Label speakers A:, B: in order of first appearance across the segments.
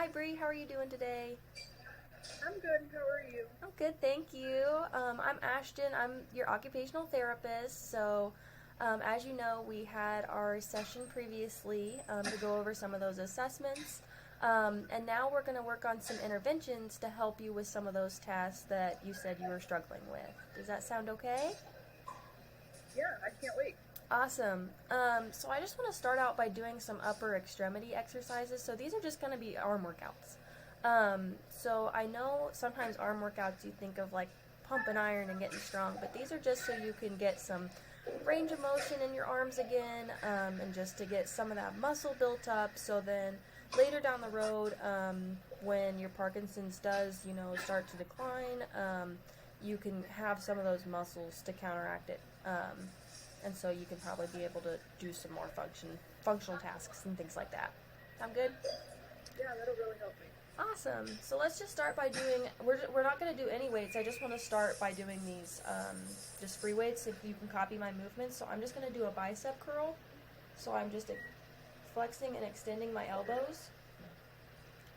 A: Hi Bree, how are you doing today?
B: I'm good. How are you?
A: I'm good, thank you. I'm Ashton. I'm your occupational therapist. As you know, we had our session previously to go over some of those assessments. And now we're going to work on some interventions to help you with some of those tasks that you said you were struggling with. Does that sound okay?
B: Yeah, I can't wait.
A: Awesome. So I just want to start out by doing some upper extremity exercises. So these are just going to be arm workouts. So I know sometimes arm workouts you think of like pumping iron and getting strong, but these are just so you can get some range of motion in your arms again, and just to get some of that muscle built up. So then later down the road, when your Parkinson's does, start to decline, you can have some of those muscles to counteract it. And so you can probably be able to do some more functional tasks and things like that. Sound good?
B: Yeah, that'll really help me.
A: Awesome. So let's just start by doing, we're not going to do any weights. I just want to start by doing these just free weights if you can copy my movements. So I'm just going to do a bicep curl. So I'm just flexing and extending my elbows.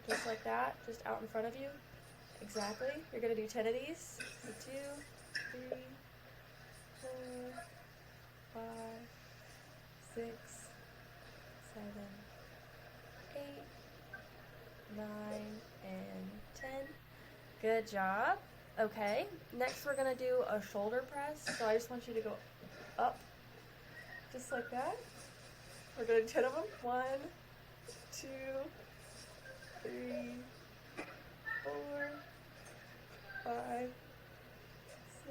A: Just like that, just out in front of you. Exactly. You're going to do 10 of these. So 2, 3, 4, 5, 6, 7, 8, 9, and 10. Good job. Okay, next we're going to do a shoulder press. So I just want you to go up, just like that. We're going to do 10 of them. 1, 2, 3, 4, 5,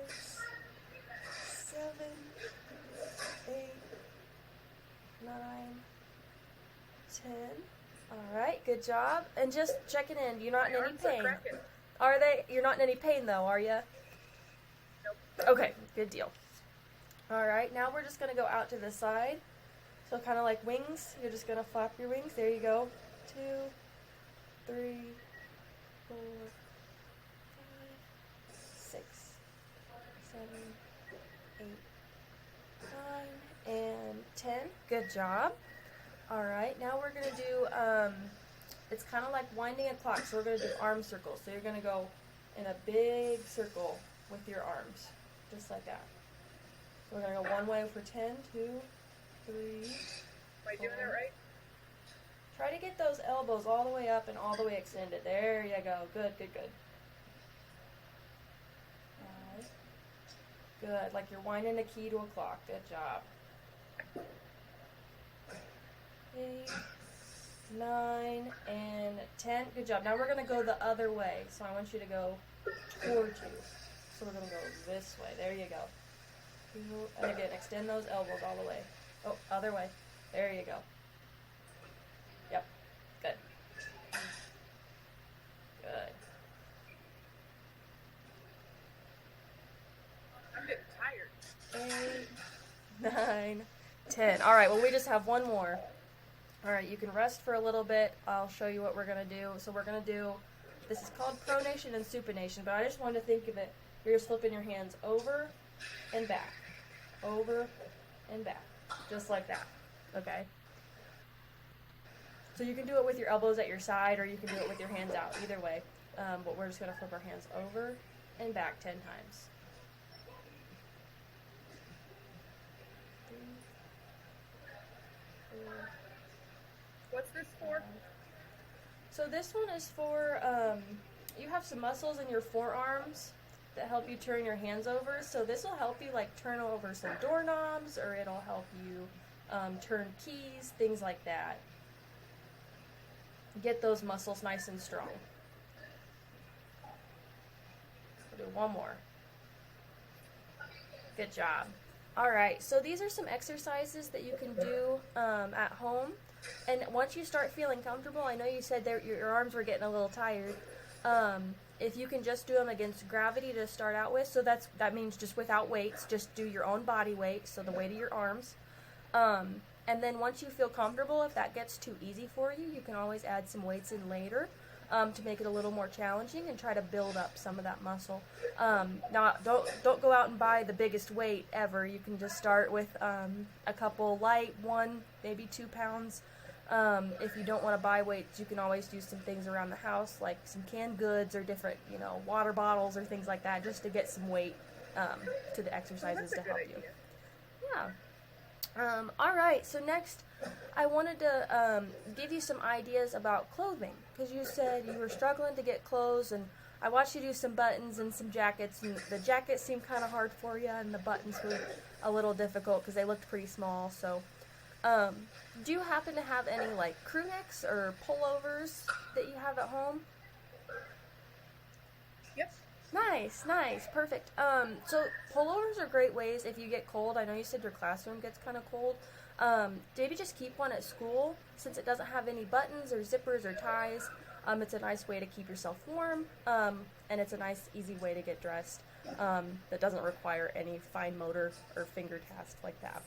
A: 6, 7, 8, 9, 10. Alright, good job. And just checking in, you're not in
B: My
A: any
B: arms are
A: pain.
B: cracking.
A: Are they? You're not in any pain though, are you?
B: Nope.
A: Okay, good deal. Alright, now we're just going to go out to the side. So kind of like wings. You're just going to flap your wings. There you go. 2, 3, 4, 5, 6, 7, 8, 9, and 10. Good job. Alright, now we're going to do, it's kind of like winding a clock, so we're going to do arm circles. So you're going to go in a big circle with your arms, just like that. So we're going to go one way for 10, 2, 3,
B: Am I doing it right?
A: Try to get those elbows all the way up and all the way extended. There you go. Good, good, good. Good, like you're winding a key to a clock. Good job. 8, 9, and 10. Good job. Now we're going to go the other way. So I want you to go towards you. So we're going to go this way. There you go. And again, extend those elbows all the way. Oh, other way. There you go. Yep. Good. Good.
B: I'm getting tired.
A: 8, 9, 10. All right, well, we just have one more. All right, you can rest for a little bit. I'll show you what we're going to do. So we're going to do, this is called pronation and supination, but I just wanted to think of it. You're just flipping your hands over and back. Over and back. Just like that. Okay? So you can do it with your elbows at your side, or you can do it with your hands out. Either way. But we're just going to flip our hands over and back 10 times.
B: What's this for?
A: So this one is for, you have some muscles in your forearms that help you turn your hands over. So this will help you like turn over some doorknobs, or it'll help you turn keys, things like that. Get those muscles nice and strong. We'll do one more. Good job. All right, so these are some exercises that you can do at home. And once you start feeling comfortable, I know you said your arms were getting a little tired. If you can just do them against gravity to start out with, so that means just without weights, just do your own body weight, so the weight of your arms. And then once you feel comfortable, if that gets too easy for you, you can always add some weights in later to make it a little more challenging and try to build up some of that muscle. Now, don't go out and buy the biggest weight ever. You can just start with a couple light, 1, maybe 2 pounds If you don't want to buy weights, you can always do some things around the house, like some canned goods or different, water bottles or things like that, just to get some weight to the exercises to help you. Yeah. All right, so next I wanted to give you some ideas about clothing, because you said you were struggling to get clothes, and I watched you do some buttons and some jackets, and the jackets seemed kind of hard for you, and the buttons were a little difficult because they looked pretty small. So do you happen to have any like crew necks or pullovers that you have at home?
B: Yep.
A: Nice, perfect. So pullovers are great ways if you get cold. I know you said your classroom gets kind of cold. Maybe just keep one at school, since it doesn't have any buttons or zippers or ties. It's a nice way to keep yourself warm, and it's a nice, easy way to get dressed that doesn't require any fine motor or finger tasks like that.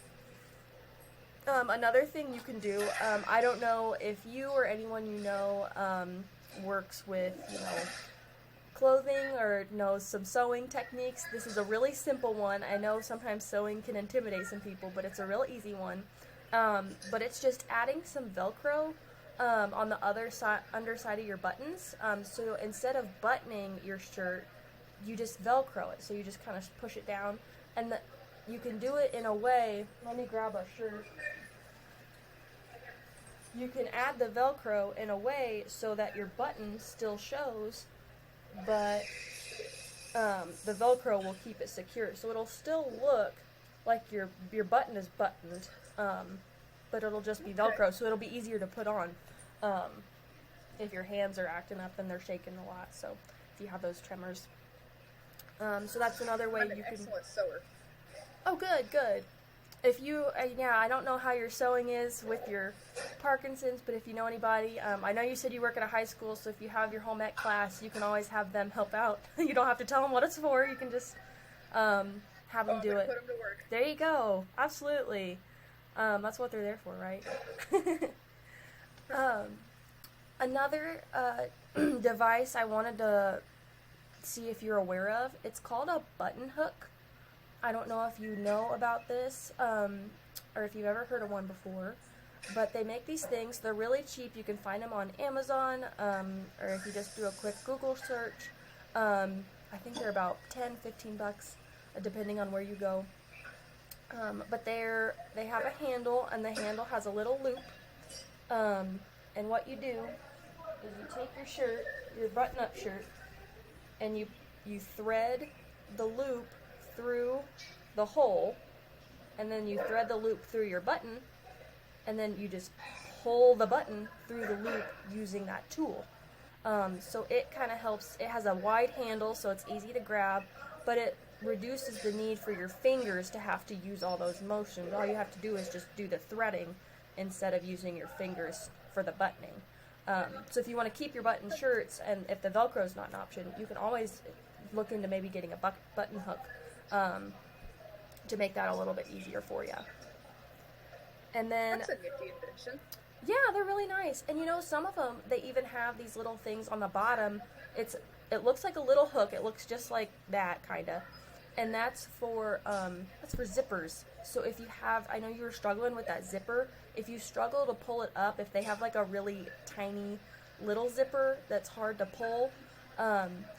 A: Another thing you can do, I don't know if you or anyone you know works with, clothing or knows some sewing techniques. This is a really simple one. I know sometimes sewing can intimidate some people, but it's a real easy one. But it's just adding some Velcro on the underside of your buttons. So instead of buttoning your shirt, you just Velcro it. So you just kind of push it down, and you can do it in a way. Let me grab a shirt. You can add the Velcro in a way so that your button still shows, but the Velcro will keep it secure. So it'll still look like your button is buttoned, but it'll just be Velcro, so it'll be easier to put on if your hands are acting up and they're shaking a lot. So if you have those tremors. So that's another way
B: I'm an
A: you can...
B: excellent sewer.
A: Oh, good. If you, I don't know how your sewing is with your Parkinson's, but if you know anybody, I know you said you work at a high school, so if you have your home ec class, you can always have them help out. You don't have to tell them what it's for. You can just have them do it.
B: Put them to work.
A: There you go. Absolutely. That's what they're there for, right? Another device I wanted to see if you're aware of, it's called a button hook. I don't know if you know about this, or if you've ever heard of one before, but they make these things. They're really cheap. You can find them on Amazon, or if you just do a quick Google search. I think they're about $10-15, depending on where you go. But they have a handle, and the handle has a little loop. And what you do is you take your shirt, your button-up shirt, and you thread the loop through the hole, and then you thread the loop through your button, and then you just pull the button through the loop using that tool. So it kind of helps. It has a wide handle, so it's easy to grab, but it reduces the need for your fingers to have to use all those motions. All you have to do is just do the threading instead of using your fingers for the buttoning. So if you want to keep your button shirts, and if the Velcro is not an option, you can always look into maybe getting a button hook to make that a little bit easier for you. And then...
B: That's a nifty invention.
A: Yeah, they're really nice. And some of them, they even have these little things on the bottom. It looks like a little hook. It looks just like that, kind of. And that's for zippers. So if you have, I know you were struggling with that zipper. If you struggle to pull it up, if they have like a really tiny little zipper that's hard to pull,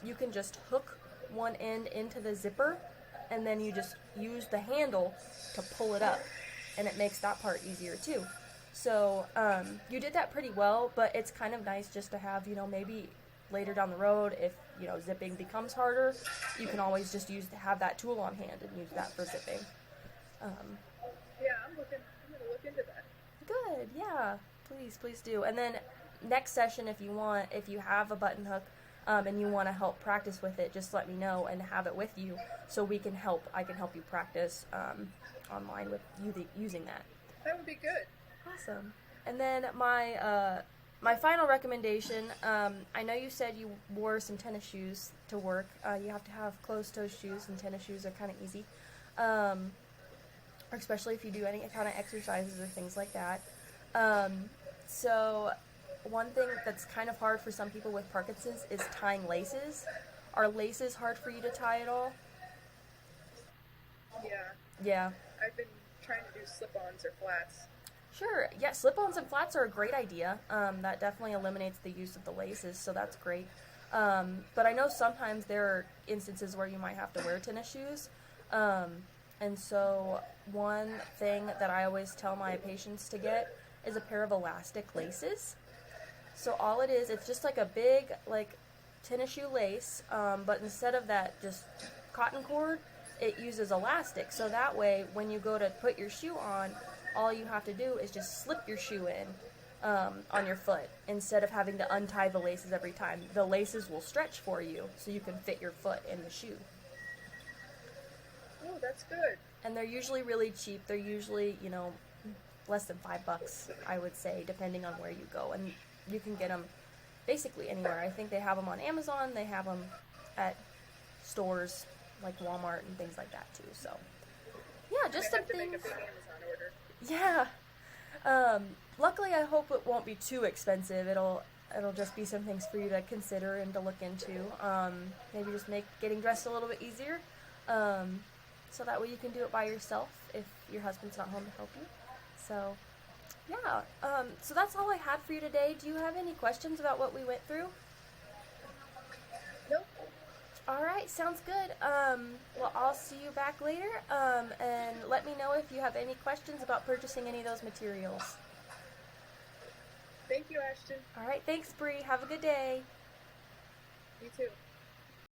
A: you can just hook one end into the zipper, and then you just use the handle to pull it up, and it makes that part easier too. So you did that pretty well, but it's kind of nice just to have, maybe later down the road, if zipping becomes harder, you can always just have that tool on hand and use that for zipping.
B: Yeah, I'm gonna look into that.
A: Good, yeah, please do. And then next session, if you have a button hook and you want to help practice with it, just let me know and have it with you, so I can help you practice online with using that.
B: That would be good.
A: Awesome. And then my final recommendation, I know you said you wore some tennis shoes to work. You have to have closed-toe shoes, and tennis shoes are kind of easy, especially if you do any kind of exercises or things like that. So one thing that's kind of hard for some people with Parkinson's is tying laces. Are laces hard for you to tie at all?
B: Yeah.
A: Yeah.
B: I've been trying to do slip-ons or flats.
A: Sure. Yeah, slip-ons and flats are a great idea. That definitely eliminates the use of the laces, so that's great. But I know sometimes there are instances where you might have to wear tennis shoes. And so one thing that I always tell my patients to get is a pair of elastic laces. So all it is, it's just like a big, like, tennis shoe lace, but instead of that just cotton cord, it uses elastic. So that way, when you go to put your shoe on, all you have to do is just slip your shoe in on your foot instead of having to untie the laces every time. The laces will stretch for you so you can fit your foot in the shoe.
B: Oh, that's good.
A: And they're usually really cheap. They're usually, less than $5, I would say, depending on where you go. And you can get them basically anywhere. I think they have them on Amazon. They have them at stores like Walmart and things like that too. So, yeah, just some
B: I have to make
A: things.
B: a big Amazon order.
A: Yeah. Luckily, I hope it won't be too expensive. It'll just be some things for you to consider and to look into. Maybe just make getting dressed a little bit easier. So that way you can do it by yourself if your husband's not home to help you. So, yeah. So that's all I had for you today. Do you have any questions about what we went through?
B: Nope.
A: All right, sounds good. Well, I'll see you back later. And let me know if you have any questions about purchasing any of those materials.
B: Thank you, Ashton.
A: All right, thanks, Bree. Have a good day.
B: You too.